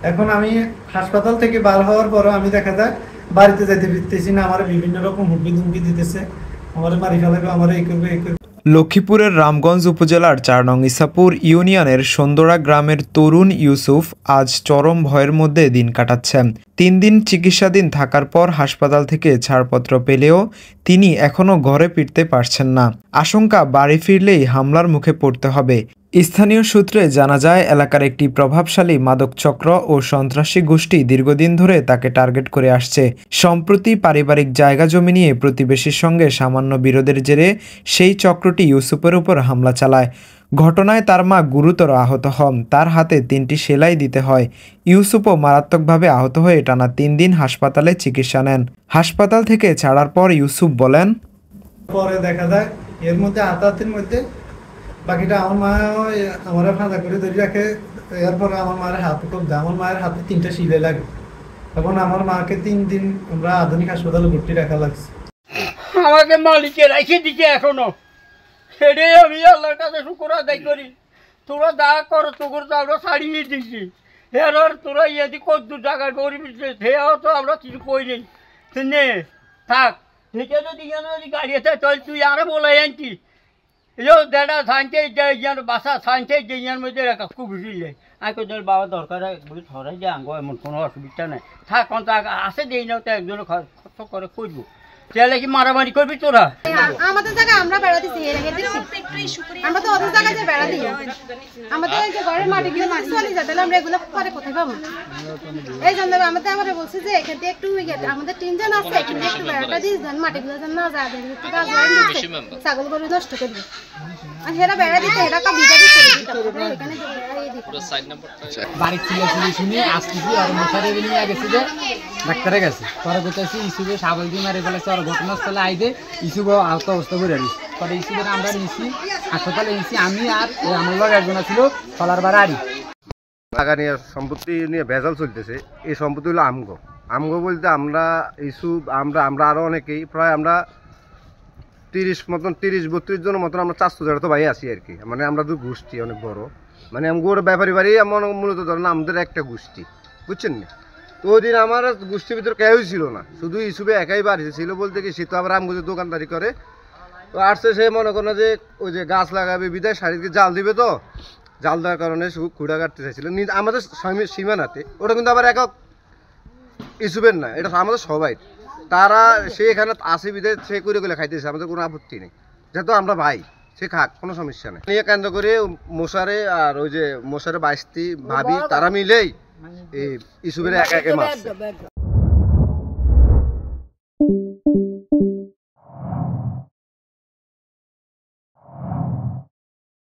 এখন আমি হাসপাতাল থেকে বার হওয়ার পরও আমি দেখা যায় বাড়িতে যেতে পারতেছি না। আমার বিভিন্ন রকম হুমকি ধুমকি দিতেছে, আমার মারি ফেলাবে, আমার এই করবে এই করবে। লক্ষ্মীপুরের রামগঞ্জ উপজেলার ৪ নং ইসাপুর ইউনিয়নের সন্দোড়া গ্রামের তরুণ ইউসুফ আজ চরম ভয়ের মধ্যে দিন কাটাচ্ছেন। ৩ দিন চিকিৎসাধীন থাকার পর হাসপাতাল থেকে ছাড়পত্র পেলেও তিনি এখনও ঘরে ফিরতে পারছেন না। আশঙ্কা বাড়ি ফিরলেই হামলার মুখে পড়তে হবে। স্থানীয় সূত্রে জানা যায়, এলাকার একটি প্রভাবশালী মাদক চক্র ও সন্ত্রাসী গোষ্ঠী দীর্ঘদিন ধরে তাকে টার্গেট করে আসছে। সম্প্রতি পারিবারিক জায়গা জমি নিয়ে প্রতিবেশীর সঙ্গে সামান্য বিরোধের জেরে সেই চক্রটি ইউসুফের উপর হামলা চালায়। ঘটনায় তার মা গুরুতর আহত হন, তার হাতে ৩টি সেলাই দিতে হয়। ইউসুফও মারাত্মকভাবে আহত হয়ে টানা ৩ দিন হাসপাতালে চিকিৎসা নেন। হাসপাতাল থেকে ছাড়ার পর ইউসুফ বলেন, পরে দেখা যায় এর মধ্যে হাতাহাতির মধ্যে বাকিটা আমার মা আমার ফাঁদা করে ধরে রাখে। এরপরে আমার মায়ের হাতে খুব দেয়, আমার মায়ের হাতে 3টা সিলাই লাগে। এখন আমার মাকে 3 দিন আমরা আধুনিক হাসপাতালে ভর্তি রাখা লাগছে। আমাকে মালিকে রেখে দিচ্ছে এখনো, সেটাই আমি আল্লাহর কাছে শুকর আদায় করি। তোরা যা করো তোর তো আমরা ছাড়িয়ে দিচ্ছি, এর তোরা ইয়েদি কত টাকার গরিব সেও তো আমরা কিছু কই নেই। নে থাক, ঠিক আছে, যদি গাড়ি আছে তাহলে তুই আরো বলে আনছি দেড়া সাইন্সে ইয়ার বাসা সাইন্সে যে ইয়ার মধ্যে খুব বেশি যায়। আমি কোথাও বাবা দরকার বলে ধরাই যে আঙ্গ এমন কোনো অসুবিধা নেই, থাক কত আসে দেই না তো একজনে খরচ করে খুঁজবো। তাহলে কি মারামারি করবি তোরা? আমাদের জায়গায় আমরা বেড়া দিচ্ছি, আমরা তো ওদের জায়গায় যে বেড়া দিই, আমাদের যে ঘরের মাটি গুলো চলে যায়, তাহলে আমরা এগুলো পরে কোথায় পাবো? এই জন্য আমাদের আমরা বলছি যে এখান থেকে একটু আমাদের 3 জন আছে, এখান থেকে একটু বেড়াটা দিয়ে দেন, মাটিগুলো যেন না যায়, ছাগল গরু নষ্ট করবে। আর সেটা বেড়া দিতে এটা একটা বিঘা দিতে এখানে বাড়ির ছিল শুনে আসতেছি আর মশারি নিয়ে গেছি যে ডাক্তারে গেছে। পরে বলতেছি ইসুবে ছাগল দিয়ে মারি ফেলেছে, আর ঘটনাস্থলে আইদে ইসুব আহত অবস্থা করে আনিস। পরে ইসুবের আমরা নিয়েছি হাসপাতালে নিয়েছি, আমি আর আমার লোক একজন ছিল ফলার বাড়া আরি। টাকা নিয়ে সম্পত্তি নিয়ে ভেজাল চলতেছে। এই সম্পত্তি হলো আমগো। আমগো বলতে আমরা ইসুব আমরা আরও অনেকেই, প্রায় আমরা 30-32 জনের মতন আমরা 400 জনের তো ভাই আছি আর কি। মানে আমরা তো গোষ্ঠী অনেক বড়, মানে আমগোর ব্যাপারী বাড়ি এমন মূলত ধরেন আমাদের একটা গোষ্ঠী, বুঝছেন না? তো ওই দিন আমার গোষ্ঠীর ভিতরে কেউই ছিল না, শুধু ইসুবে একাই বাড়িতে ছিল বলতে কি, সে তো আবার আমগো দোকানদারি করে। তো আসছে সে মনে করেন যে ওই যে গাছ লাগাবে বিদায় শাড়িতে জাল দিবে, তো জাল দেওয়ার কারণে খুঁড়া কাটতে চাইছিল আমাদের সীমানাতে। ওটা কিন্তু আবার একক ইসুবের না, এটা আমাদের সবাই। তারা সে এখানে আসে বিদায় সে করে গেলে খাইতেছে, আমাদের কোনো আপত্তি নেই, যেহেতু আমরা ভাই, সে খাক, কোনো সমস্যা নেই। নিয়ে কেন্দ্র করে মশারে আর ওই যে মশারে বাইস্তি ভাবি তারা মিলেই এই ইসুবের একে মারছে।